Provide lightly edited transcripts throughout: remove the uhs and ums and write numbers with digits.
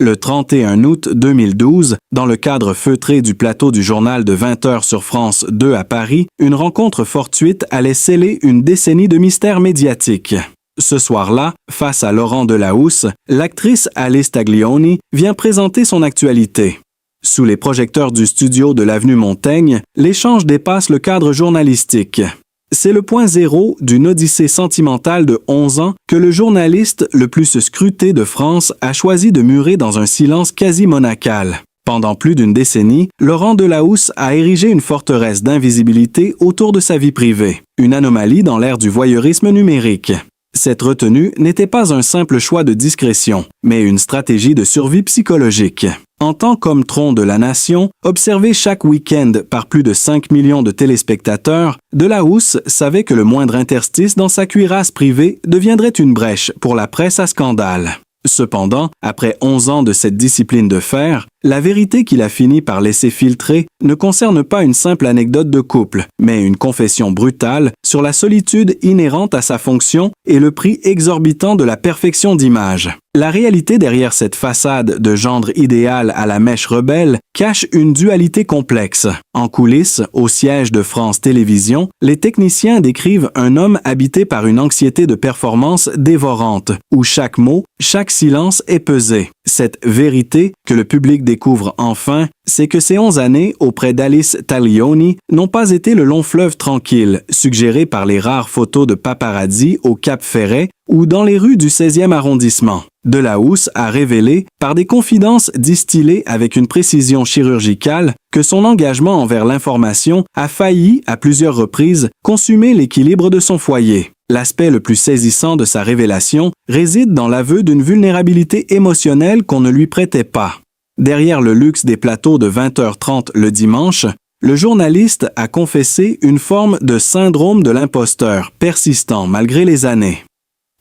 Le 31 août 2012, dans le cadre feutré du plateau du journal de 20h sur France 2 à Paris, une rencontre fortuite allait sceller une décennie de mystère médiatique. Ce soir-là, face à Laurent Delahousse, l'actrice Alice Taglioni vient présenter son actualité. Sous les projecteurs du studio de l'avenue Montaigne, l'échange dépasse le cadre journalistique. C'est le point zéro d'une odyssée sentimentale de 11 ans que le journaliste le plus scruté de France a choisi de murer dans un silence quasi monacal. Pendant plus d'une décennie, Laurent Delahousse a érigé une forteresse d'invisibilité autour de sa vie privée, une anomalie dans l'ère du voyeurisme numérique. Cette retenue n'était pas un simple choix de discrétion, mais une stratégie de survie psychologique. En tant qu'homme tronc de la nation, observé chaque week-end par plus de 5 millions de téléspectateurs, Delahousse savait que le moindre interstice dans sa cuirasse privée deviendrait une brèche pour la presse à scandale. Cependant, après 11 ans de cette discipline de fer, la vérité qu'il a fini par laisser filtrer ne concerne pas une simple anecdote de couple, mais une confession brutale sur la solitude inhérente à sa fonction et le prix exorbitant de la perfection d'image. La réalité derrière cette façade de gendre idéal à la mèche rebelle cache une dualité complexe. En coulisses, au siège de France Télévisions, les techniciens décrivent un homme habité par une anxiété de performance dévorante, où chaque mot, chaque silence est pesé. Cette vérité que le public découvre enfin, c'est que ces 11 années auprès d'Alice Taglioni n'ont pas été le long fleuve tranquille, suggéré par les rares photos de paparazzi au Cap Ferret ou dans les rues du 16e arrondissement. Delahousse a révélé, par des confidences distillées avec une précision chirurgicale, que son engagement envers l'information a failli, à plusieurs reprises, consumer l'équilibre de son foyer. L'aspect le plus saisissant de sa révélation réside dans l'aveu d'une vulnérabilité émotionnelle qu'on ne lui prêtait pas. Derrière le luxe des plateaux de 20h30 le dimanche, le journaliste a confessé une forme de syndrome de l'imposteur persistant malgré les années.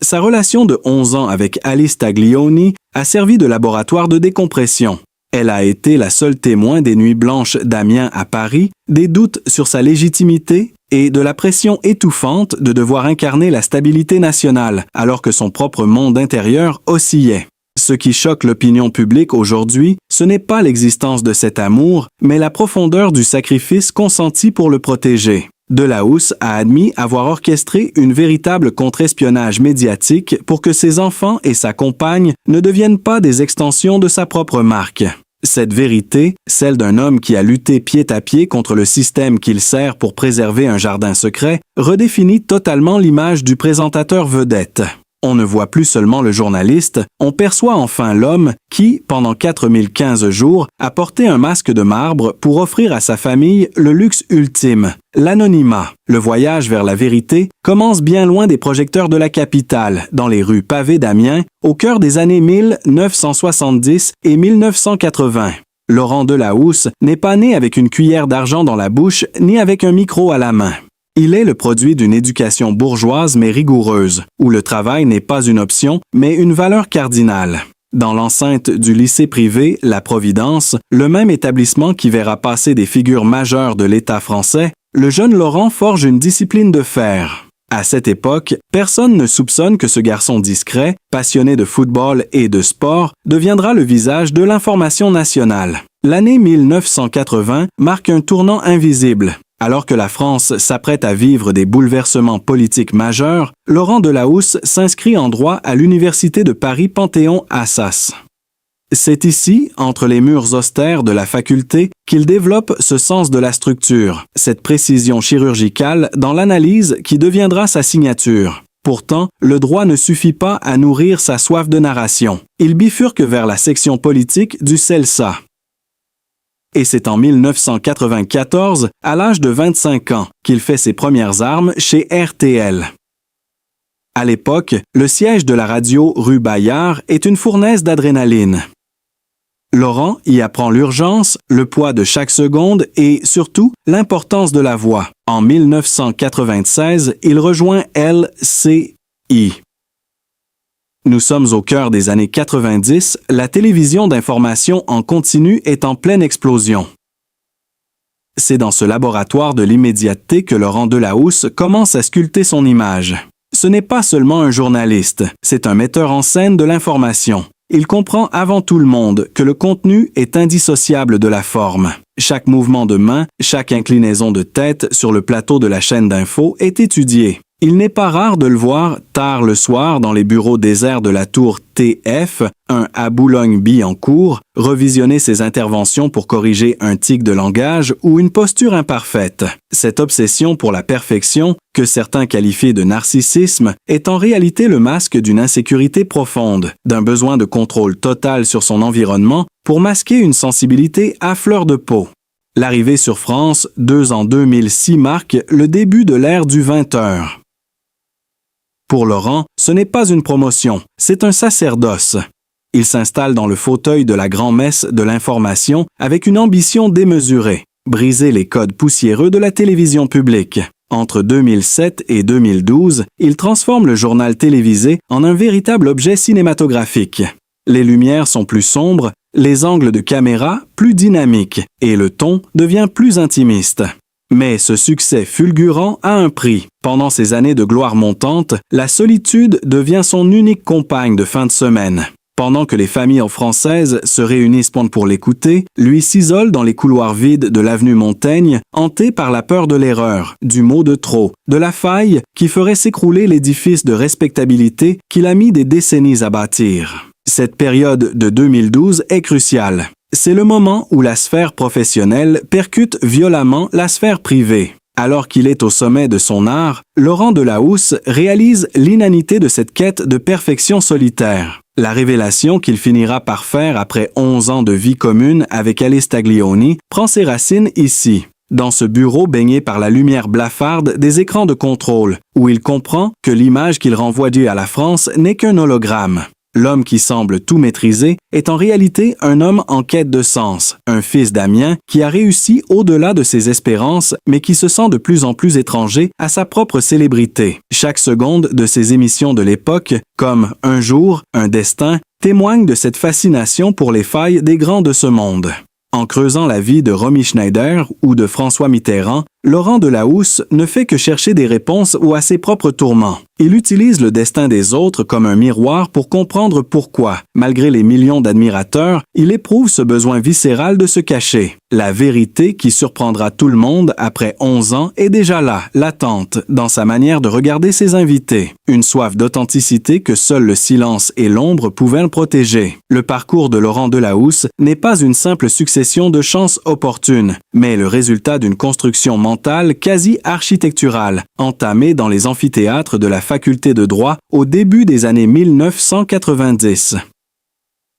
Sa relation de 11 ans avec Alice Taglioni a servi de laboratoire de décompression. Elle a été la seule témoin des nuits blanches d'Amiens à Paris, des doutes sur sa légitimité et de la pression étouffante de devoir incarner la stabilité nationale alors que son propre monde intérieur oscillait. Ce qui choque l'opinion publique aujourd'hui, ce n'est pas l'existence de cet amour, mais la profondeur du sacrifice consenti pour le protéger. Delahousse a admis avoir orchestré une véritable contre-espionnage médiatique pour que ses enfants et sa compagne ne deviennent pas des extensions de sa propre marque. Cette vérité, celle d'un homme qui a lutté pied à pied contre le système qu'il sert pour préserver un jardin secret, redéfinit totalement l'image du présentateur vedette. On ne voit plus seulement le journaliste, on perçoit enfin l'homme qui, pendant 4015 jours, a porté un masque de marbre pour offrir à sa famille le luxe ultime, l'anonymat. Le voyage vers la vérité commence bien loin des projecteurs de la capitale, dans les rues pavées d'Amiens, au cœur des années 1970 et 1980. Laurent Delahousse n'est pas né avec une cuillère d'argent dans la bouche, ni avec un micro à la main. Il est le produit d'une éducation bourgeoise mais rigoureuse, où le travail n'est pas une option, mais une valeur cardinale. Dans l'enceinte du lycée privé La Providence, le même établissement qui verra passer des figures majeures de l'État français, le jeune Laurent forge une discipline de fer. À cette époque, personne ne soupçonne que ce garçon discret, passionné de football et de sport, deviendra le visage de l'information nationale. L'année 1980 marque un tournant invisible. Alors que la France s'apprête à vivre des bouleversements politiques majeurs, Laurent Delahousse s'inscrit en droit à l'Université de Paris Panthéon-Assas. C'est ici, entre les murs austères de la faculté, qu'il développe ce sens de la structure, cette précision chirurgicale dans l'analyse qui deviendra sa signature. Pourtant, le droit ne suffit pas à nourrir sa soif de narration. Il bifurque vers la section politique du CELSA. Et c'est en 1994, à l'âge de 25 ans, qu'il fait ses premières armes chez RTL. À l'époque, le siège de la radio rue Bayard est une fournaise d'adrénaline. Laurent y apprend l'urgence, le poids de chaque seconde et, surtout, l'importance de la voix. En 1996, il rejoint LCI. Nous sommes au cœur des années 90, la télévision d'information en continu est en pleine explosion. C'est dans ce laboratoire de l'immédiateté que Laurent Delahousse commence à sculpter son image. Ce n'est pas seulement un journaliste, c'est un metteur en scène de l'information. Il comprend avant tout le monde que le contenu est indissociable de la forme. Chaque mouvement de main, chaque inclinaison de tête sur le plateau de la chaîne d'info est étudié. Il n'est pas rare de le voir tard le soir dans les bureaux déserts de la tour TF1 à Boulogne-Billancourt, revisionner ses interventions pour corriger un tic de langage ou une posture imparfaite. Cette obsession pour la perfection, que certains qualifient de narcissisme, est en réalité le masque d'une insécurité profonde, d'un besoin de contrôle total sur son environnement pour masquer une sensibilité à fleur de peau. L'arrivée sur France 2 en 2006 marque le début de l'ère du 20h. Pour Laurent, ce n'est pas une promotion, c'est un sacerdoce. Il s'installe dans le fauteuil de la grand-messe de l'information avec une ambition démesurée, briser les codes poussiéreux de la télévision publique. Entre 2007 et 2012, il transforme le journal télévisé en un véritable objet cinématographique. Les lumières sont plus sombres, les angles de caméra plus dynamiques et le ton devient plus intimiste. Mais ce succès fulgurant a un prix. Pendant ces années de gloire montante, la solitude devient son unique compagne de fin de semaine. Pendant que les familles françaises se réunissent pour l'écouter, lui s'isole dans les couloirs vides de l'avenue Montaigne, hanté par la peur de l'erreur, du mot de trop, de la faille qui ferait s'écrouler l'édifice de respectabilité qu'il a mis des décennies à bâtir. Cette période de 2012 est cruciale. C'est le moment où la sphère professionnelle percute violemment la sphère privée. Alors qu'il est au sommet de son art, Laurent Delahousse réalise l'inanité de cette quête de perfection solitaire. La révélation qu'il finira par faire après 11 ans de vie commune avec Alice Taglioni prend ses racines ici, dans ce bureau baigné par la lumière blafarde des écrans de contrôle, où il comprend que l'image qu'il renvoie à la France n'est qu'un hologramme. L'homme qui semble tout maîtriser est en réalité un homme en quête de sens, un fils d'Amiens qui a réussi au-delà de ses espérances, mais qui se sent de plus en plus étranger à sa propre célébrité. Chaque seconde de ses émissions de l'époque, comme Un jour, un destin, témoigne de cette fascination pour les failles des grands de ce monde. En creusant la vie de Romy Schneider ou de François Mitterrand, Laurent Delahousse ne fait que chercher des réponses ou à ses propres tourments. Il utilise le destin des autres comme un miroir pour comprendre pourquoi, malgré les millions d'admirateurs, il éprouve ce besoin viscéral de se cacher. La vérité qui surprendra tout le monde après 11 ans est déjà là, latente, dans sa manière de regarder ses invités. Une soif d'authenticité que seul le silence et l'ombre pouvaient le protéger. Le parcours de Laurent Delahousse n'est pas une simple succession de chances opportunes, mais le résultat d'une construction mentale quasi architecturale, entamée dans les amphithéâtres de la faculté de droit au début des années 1990.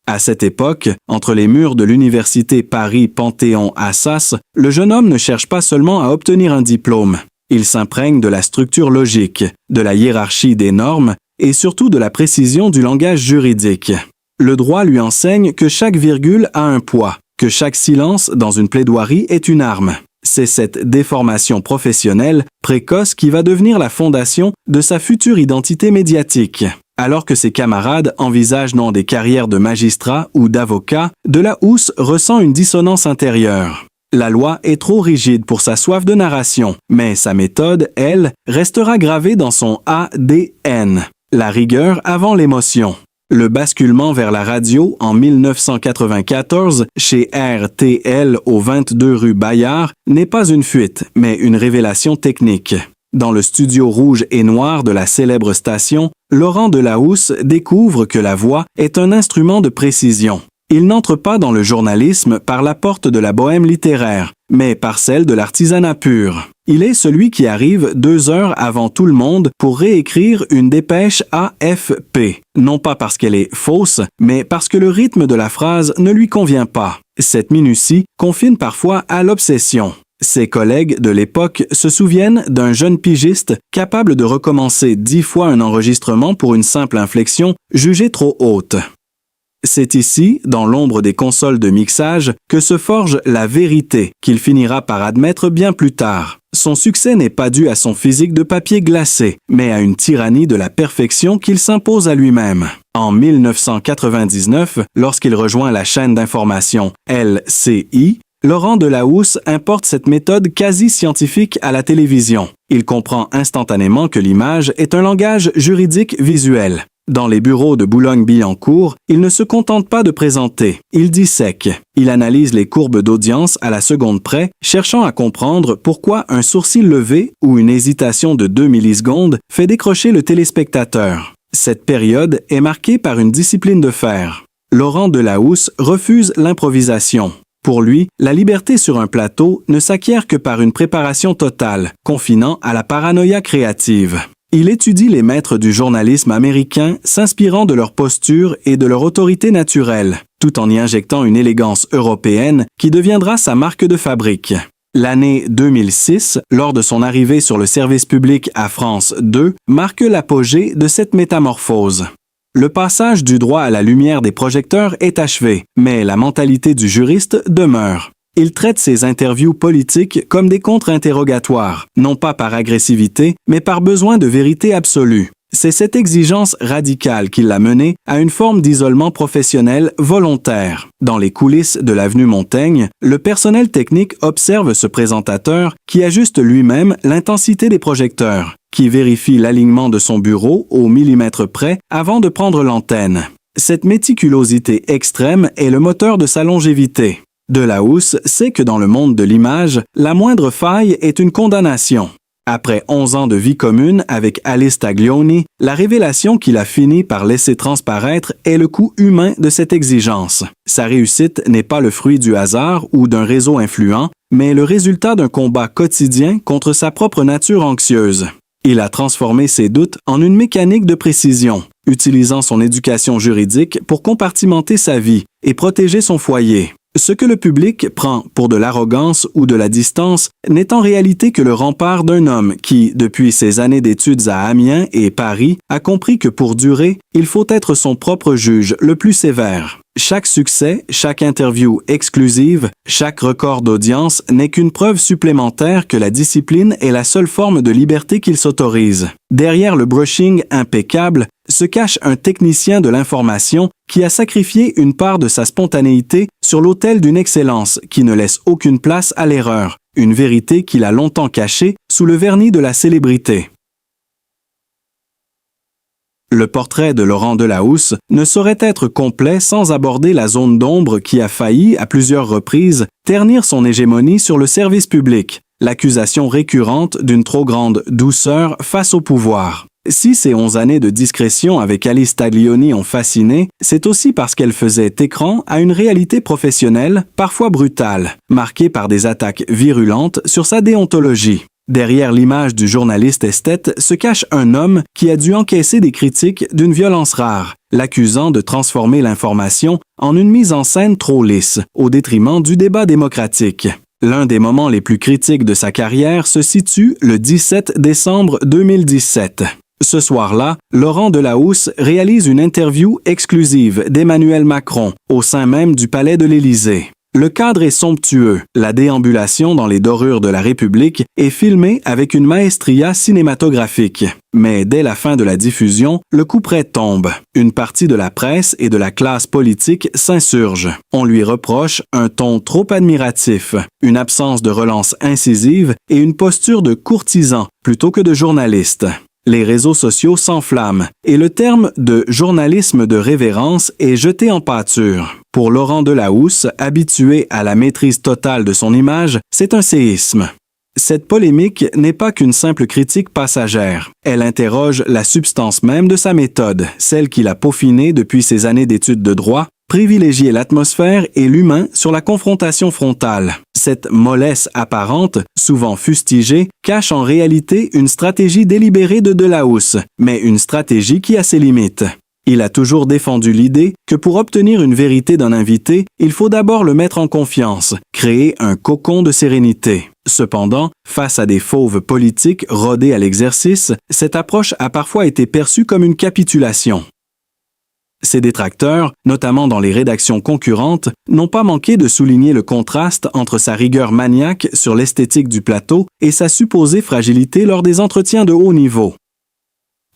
À cette époque, entre les murs de l'université Paris-Panthéon-Assas, le jeune homme ne cherche pas seulement à obtenir un diplôme. Il s'imprègne de la structure logique, de la hiérarchie des normes et surtout de la précision du langage juridique. Le droit lui enseigne que chaque virgule a un poids, que chaque silence dans une plaidoirie est une arme. C'est cette déformation professionnelle précoce qui va devenir la fondation de sa future identité médiatique. Alors que ses camarades envisagent non des carrières de magistrat ou d'avocat, Delahousse ressent une dissonance intérieure. La loi est trop rigide pour sa soif de narration, mais sa méthode, elle, restera gravée dans son ADN. La rigueur avant l'émotion. Le basculement vers la radio en 1994 chez RTL au 22 rue Bayard n'est pas une fuite, mais une révélation technique. Dans le studio rouge et noir de la célèbre station, Laurent Delahousse découvre que la voix est un instrument de précision. Il n'entre pas dans le journalisme par la porte de la bohème littéraire, mais par celle de l'artisanat pur. Il est celui qui arrive 2 heures avant tout le monde pour réécrire une dépêche AFP. Non pas parce qu'elle est fausse, mais parce que le rythme de la phrase ne lui convient pas. Cette minutie confine parfois à l'obsession. Ses collègues de l'époque se souviennent d'un jeune pigiste capable de recommencer 10 fois un enregistrement pour une simple inflexion jugée trop haute. C'est ici, dans l'ombre des consoles de mixage, que se forge la vérité qu'il finira par admettre bien plus tard. Son succès n'est pas dû à son physique de papier glacé, mais à une tyrannie de la perfection qu'il s'impose à lui-même. En 1999, lorsqu'il rejoint la chaîne d'information LCI, Laurent Delahousse importe cette méthode quasi scientifique à la télévision. Il comprend instantanément que l'image est un langage juridique visuel. Dans les bureaux de Boulogne-Billancourt, il ne se contente pas de présenter, il dissèque. Il analyse les courbes d'audience à la seconde près, cherchant à comprendre pourquoi un sourcil levé ou une hésitation de 2 millisecondes fait décrocher le téléspectateur. Cette période est marquée par une discipline de fer. Laurent Delahousse refuse l'improvisation. Pour lui, la liberté sur un plateau ne s'acquiert que par une préparation totale, confinant à la paranoïa créative. Il étudie les maîtres du journalisme américain, s'inspirant de leur posture et de leur autorité naturelle, tout en y injectant une élégance européenne qui deviendra sa marque de fabrique. L'année 2006, lors de son arrivée sur le service public à France 2, marque l'apogée de cette métamorphose. Le passage du droit à la lumière des projecteurs est achevé, mais la mentalité du juriste demeure. Il traite ses interviews politiques comme des contre-interrogatoires, non pas par agressivité, mais par besoin de vérité absolue. C'est cette exigence radicale qui l'a mené à une forme d'isolement professionnel volontaire. Dans les coulisses de l'avenue Montaigne, le personnel technique observe ce présentateur qui ajuste lui-même l'intensité des projecteurs, qui vérifie l'alignement de son bureau au millimètre près avant de prendre l'antenne. Cette méticulosité extrême est le moteur de sa longévité. Delahousse sait que dans le monde de l'image, la moindre faille est une condamnation. Après 11 ans de vie commune avec Alice Taglioni, la révélation qu'il a fini par laisser transparaître est le coût humain de cette exigence. Sa réussite n'est pas le fruit du hasard ou d'un réseau influent, mais le résultat d'un combat quotidien contre sa propre nature anxieuse. Il a transformé ses doutes en une mécanique de précision, utilisant son éducation juridique pour compartimenter sa vie et protéger son foyer. Ce que le public prend pour de l'arrogance ou de la distance n'est en réalité que le rempart d'un homme qui, depuis ses années d'études à Amiens et Paris, a compris que pour durer, il faut être son propre juge le plus sévère. Chaque succès, chaque interview exclusive, chaque record d'audience n'est qu'une preuve supplémentaire que la discipline est la seule forme de liberté qu'il s'autorise. Derrière le brushing impeccable se cache un technicien de l'information qui a sacrifié une part de sa spontanéité sur l'autel d'une excellence qui ne laisse aucune place à l'erreur, une vérité qu'il a longtemps cachée sous le vernis de la célébrité. Le portrait de Laurent Delahousse ne saurait être complet sans aborder la zone d'ombre qui a failli, à plusieurs reprises, ternir son hégémonie sur le service public, l'accusation récurrente d'une trop grande douceur face au pouvoir. Si ces 11 années de discrétion avec Alice Taglioni ont fasciné, c'est aussi parce qu'elle faisait écran à une réalité professionnelle, parfois brutale, marquée par des attaques virulentes sur sa déontologie. Derrière l'image du journaliste esthète se cache un homme qui a dû encaisser des critiques d'une violence rare, l'accusant de transformer l'information en une mise en scène trop lisse, au détriment du débat démocratique. L'un des moments les plus critiques de sa carrière se situe le 17 décembre 2017. Ce soir-là, Laurent Delahousse réalise une interview exclusive d'Emmanuel Macron au sein même du palais de l'Élysée. Le cadre est somptueux, la déambulation dans les dorures de la République est filmée avec une maestria cinématographique. Mais dès la fin de la diffusion, le couperet tombe. Une partie de la presse et de la classe politique s'insurge. On lui reproche un ton trop admiratif, une absence de relance incisive et une posture de courtisan plutôt que de journaliste. Les réseaux sociaux s'enflamment et le terme de journalisme de révérence est jeté en pâture. Pour Laurent Delahousse, habitué à la maîtrise totale de son image, c'est un séisme. Cette polémique n'est pas qu'une simple critique passagère. Elle interroge la substance même de sa méthode, celle qu'il a peaufinée depuis ses années d'études de droit, privilégier l'atmosphère et l'humain sur la confrontation frontale. Cette mollesse apparente, souvent fustigée, cache en réalité une stratégie délibérée de Delahousse, mais une stratégie qui a ses limites. Il a toujours défendu l'idée que pour obtenir une vérité d'un invité, il faut d'abord le mettre en confiance, créer un cocon de sérénité. Cependant, face à des fauves politiques rodés à l'exercice, cette approche a parfois été perçue comme une capitulation. Ses détracteurs, notamment dans les rédactions concurrentes, n'ont pas manqué de souligner le contraste entre sa rigueur maniaque sur l'esthétique du plateau et sa supposée fragilité lors des entretiens de haut niveau.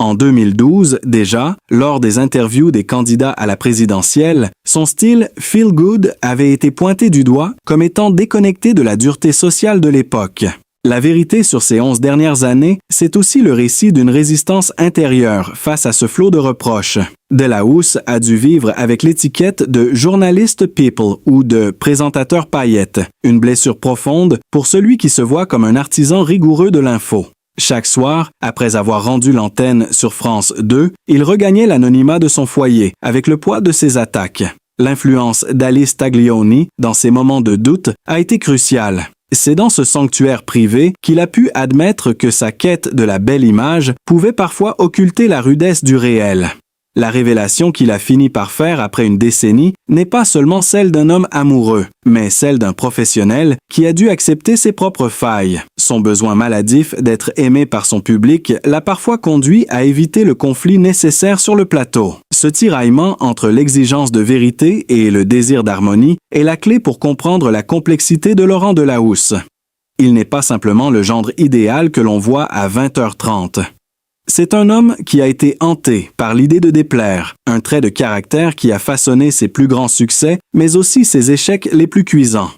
En 2012, déjà, lors des interviews des candidats à la présidentielle, son style « feel good » avait été pointé du doigt comme étant déconnecté de la dureté sociale de l'époque. La vérité sur ces 11 dernières années, c'est aussi le récit d'une résistance intérieure face à ce flot de reproches. Delahousse a dû vivre avec l'étiquette de journaliste people ou de présentateur paillette, une blessure profonde pour celui qui se voit comme un artisan rigoureux de l'info. Chaque soir, après avoir rendu l'antenne sur France 2, il regagnait l'anonymat de son foyer avec le poids de ses attaques. L'influence d'Alice Taglioni dans ses moments de doute a été cruciale. C'est dans ce sanctuaire privé qu'il a pu admettre que sa quête de la belle image pouvait parfois occulter la rudesse du réel. La révélation qu'il a fini par faire après une décennie n'est pas seulement celle d'un homme amoureux, mais celle d'un professionnel qui a dû accepter ses propres failles. Son besoin maladif d'être aimé par son public l'a parfois conduit à éviter le conflit nécessaire sur le plateau. Ce tiraillement entre l'exigence de vérité et le désir d'harmonie est la clé pour comprendre la complexité de Laurent Delahousse. Il n'est pas simplement le gendre idéal que l'on voit à 20h30. C'est un homme qui a été hanté par l'idée de déplaire, un trait de caractère qui a façonné ses plus grands succès, mais aussi ses échecs les plus cuisants.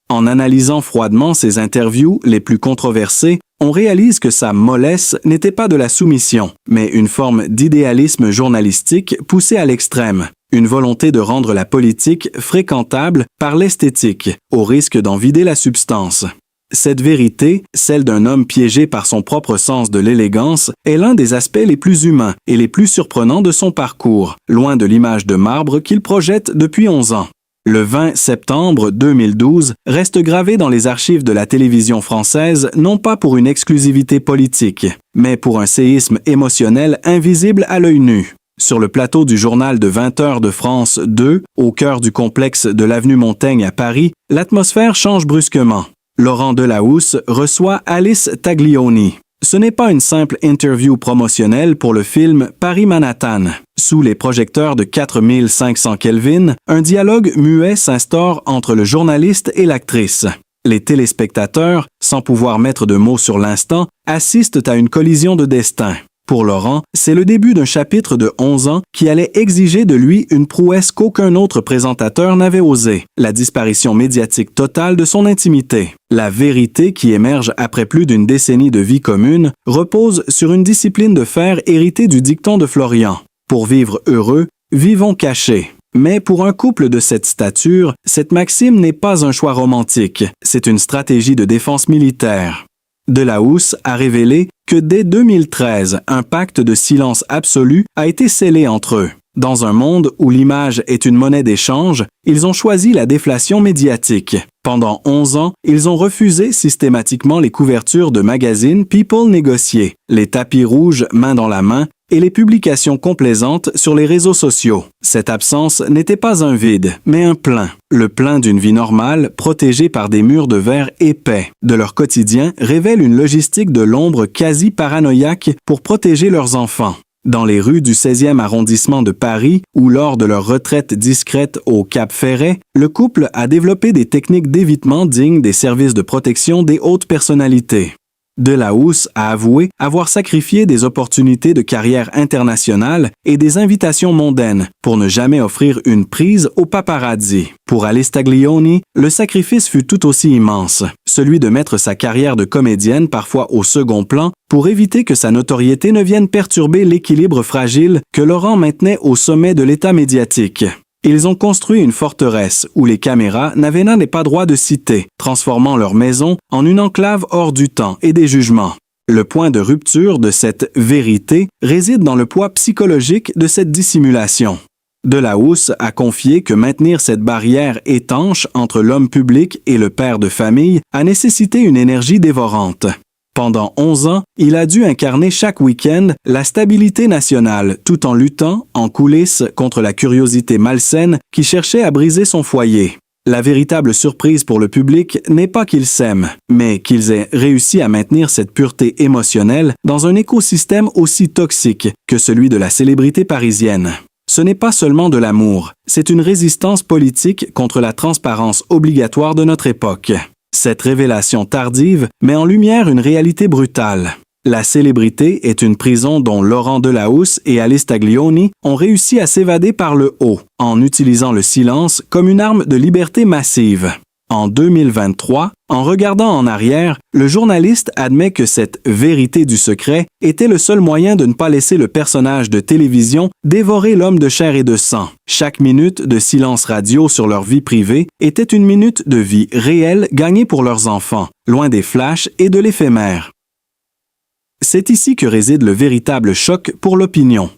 En analysant froidement ses interviews les plus controversées, on réalise que sa mollesse n'était pas de la soumission, mais une forme d'idéalisme journalistique poussé à l'extrême, une volonté de rendre la politique fréquentable par l'esthétique, au risque d'en vider la substance. Cette vérité, celle d'un homme piégé par son propre sens de l'élégance, est l'un des aspects les plus humains et les plus surprenants de son parcours, loin de l'image de marbre qu'il projette depuis 11 ans. Le 20 septembre 2012 reste gravé dans les archives de la télévision française non pas pour une exclusivité politique, mais pour un séisme émotionnel invisible à l'œil nu. Sur le plateau du journal de 20h de France 2, au cœur du complexe de l'avenue Montaigne à Paris, l'atmosphère change brusquement. Laurent Delahousse reçoit Alice Taglioni. Ce n'est pas une simple interview promotionnelle pour le film Paris-Manhattan. Sous les projecteurs de 4500 Kelvin, un dialogue muet s'instaure entre le journaliste et l'actrice. Les téléspectateurs, sans pouvoir mettre de mots sur l'instant, assistent à une collision de destin. Pour Laurent, c'est le début d'un chapitre de 11 ans qui allait exiger de lui une prouesse qu'aucun autre présentateur n'avait osé, la disparition médiatique totale de son intimité. La vérité qui émerge après plus d'une décennie de vie commune repose sur une discipline de fer héritée du dicton de Florian. Pour vivre heureux, vivons cachés. Mais pour un couple de cette stature, cette maxime n'est pas un choix romantique, c'est une stratégie de défense militaire. Delahousse a révélé que dès 2013, un pacte de silence absolu a été scellé entre eux. Dans un monde où l'image est une monnaie d'échange, ils ont choisi la déflation médiatique. Pendant 11 ans, ils ont refusé systématiquement les couvertures de magazines People négociés, les tapis rouges main dans la main et les publications complaisantes sur les réseaux sociaux. Cette absence n'était pas un vide, mais un plein. Le plein d'une vie normale, protégée par des murs de verre épais. De leur quotidien révèle une logistique de l'ombre quasi paranoïaque pour protéger leurs enfants. Dans les rues du 16e arrondissement de Paris, ou lors de leur retraite discrète au Cap Ferret, le couple a développé des techniques d'évitement dignes des services de protection des hautes personnalités. Delahousse a avoué avoir sacrifié des opportunités de carrière internationale et des invitations mondaines pour ne jamais offrir une prise aux paparazzi. Pour Alice Taglioni, le sacrifice fut tout aussi immense, celui de mettre sa carrière de comédienne parfois au second plan pour éviter que sa notoriété ne vienne perturber l'équilibre fragile que Laurent maintenait au sommet de l'état médiatique. Ils ont construit une forteresse où les caméras n'avaient pas droit de citer, transformant leur maison en une enclave hors du temps et des jugements. Le point de rupture de cette vérité réside dans le poids psychologique de cette dissimulation. Delahousse a confié que maintenir cette barrière étanche entre l'homme public et le père de famille a nécessité une énergie dévorante. Pendant 11 ans, il a dû incarner chaque week-end la stabilité nationale tout en luttant, en coulisses, contre la curiosité malsaine qui cherchait à briser son foyer. La véritable surprise pour le public n'est pas qu'ils s'aiment, mais qu'ils aient réussi à maintenir cette pureté émotionnelle dans un écosystème aussi toxique que celui de la célébrité parisienne. Ce n'est pas seulement de l'amour, c'est une résistance politique contre la transparence obligatoire de notre époque. Cette révélation tardive met en lumière une réalité brutale. La célébrité est une prison dont Laurent Delahousse et Alice Taglioni ont réussi à s'évader par le haut, en utilisant le silence comme une arme de liberté massive. En 2023, en regardant en arrière, le journaliste admet que cette vérité du secret était le seul moyen de ne pas laisser le personnage de télévision dévorer l'homme de chair et de sang. Chaque minute de silence radio sur leur vie privée était une minute de vie réelle gagnée pour leurs enfants, loin des flashs et de l'éphémère. C'est ici que réside le véritable choc pour l'opinion.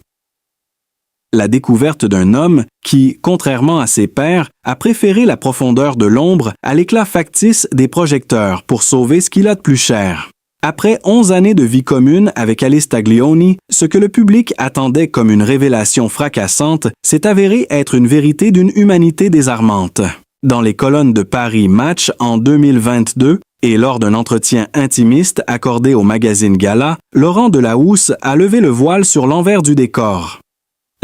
La découverte d'un homme qui, contrairement à ses pairs, a préféré la profondeur de l'ombre à l'éclat factice des projecteurs pour sauver ce qu'il a de plus cher. Après 11 années de vie commune avec Alice Taglioni, ce que le public attendait comme une révélation fracassante s'est avéré être une vérité d'une humanité désarmante. Dans les colonnes de Paris Match en 2022, et lors d'un entretien intimiste accordé au magazine Gala, Laurent Delahousse a levé le voile sur l'envers du décor.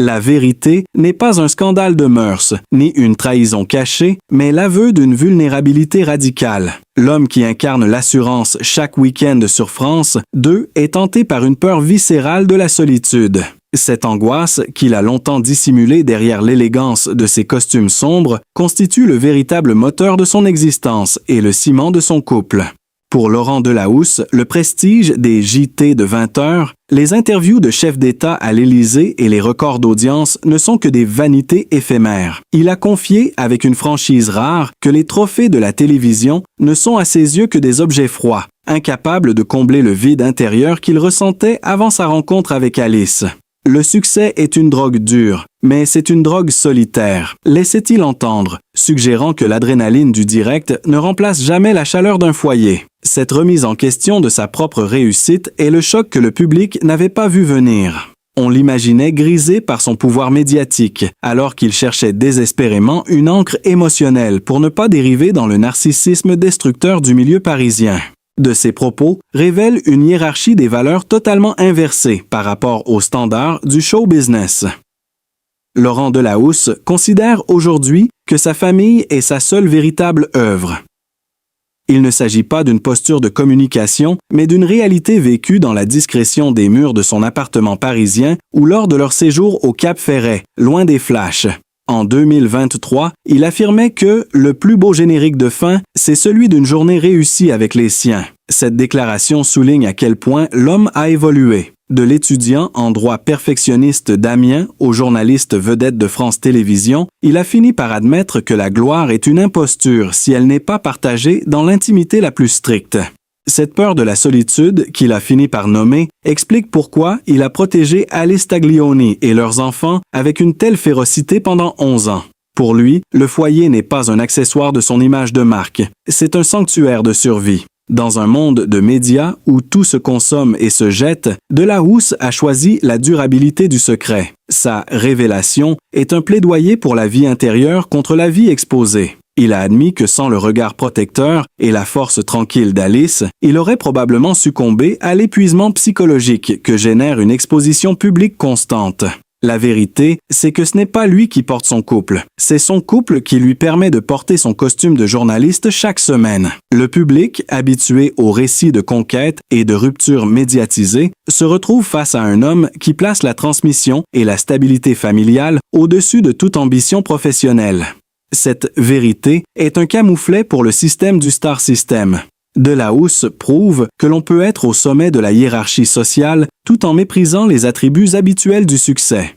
La vérité n'est pas un scandale de mœurs, ni une trahison cachée, mais l'aveu d'une vulnérabilité radicale. L'homme qui incarne l'assurance chaque week-end sur France 2 est tenté par une peur viscérale de la solitude. Cette angoisse, qu'il a longtemps dissimulée derrière l'élégance de ses costumes sombres, constitue le véritable moteur de son existence et le ciment de son couple. Pour Laurent Delahousse, le prestige des JT de 20 heures, les interviews de chefs d'État à l'Élysée et les records d'audience ne sont que des vanités éphémères. Il a confié, avec une franchise rare, que les trophées de la télévision ne sont à ses yeux que des objets froids, incapables de combler le vide intérieur qu'il ressentait avant sa rencontre avec Alice. Le succès est une drogue dure, mais c'est une drogue solitaire, laissait-il entendre, suggérant que l'adrénaline du direct ne remplace jamais la chaleur d'un foyer. Cette remise en question de sa propre réussite est le choc que le public n'avait pas vu venir. On l'imaginait grisé par son pouvoir médiatique, alors qu'il cherchait désespérément une ancre émotionnelle pour ne pas dériver dans le narcissisme destructeur du milieu parisien. De ses propos révèle une hiérarchie des valeurs totalement inversée par rapport aux standards du show business. Laurent Delahousse considère aujourd'hui que sa famille est sa seule véritable œuvre. Il ne s'agit pas d'une posture de communication, mais d'une réalité vécue dans la discrétion des murs de son appartement parisien ou lors de leur séjour au Cap Ferret, loin des flashs. En 2023, il affirmait que le plus beau générique de fin, c'est celui d'une journée réussie avec les siens. Cette déclaration souligne à quel point l'homme a évolué. De l'étudiant en droit perfectionniste d'Amiens au journaliste vedette de France Télévisions, il a fini par admettre que la gloire est une imposture si elle n'est pas partagée dans l'intimité la plus stricte. Cette peur de la solitude, qu'il a fini par nommer, explique pourquoi il a protégé Alice Taglioni et leurs enfants avec une telle férocité pendant 11 ans. Pour lui, le foyer n'est pas un accessoire de son image de marque, c'est un sanctuaire de survie. Dans un monde de médias où tout se consomme et se jette, Delahousse a choisi la durabilité du secret. Sa révélation est un plaidoyer pour la vie intérieure contre la vie exposée. Il a admis que sans le regard protecteur et la force tranquille d'Alice, il aurait probablement succombé à l'épuisement psychologique que génère une exposition publique constante. La vérité, c'est que ce n'est pas lui qui porte son couple, c'est son couple qui lui permet de porter son costume de journaliste chaque semaine. Le public, habitué aux récits de conquête et de ruptures médiatisées, se retrouve face à un homme qui place la transmission et la stabilité familiale au-dessus de toute ambition professionnelle. Cette vérité est un camouflet pour le système du star system. Delahousse prouve que l'on peut être au sommet de la hiérarchie sociale tout en méprisant les attributs habituels du succès.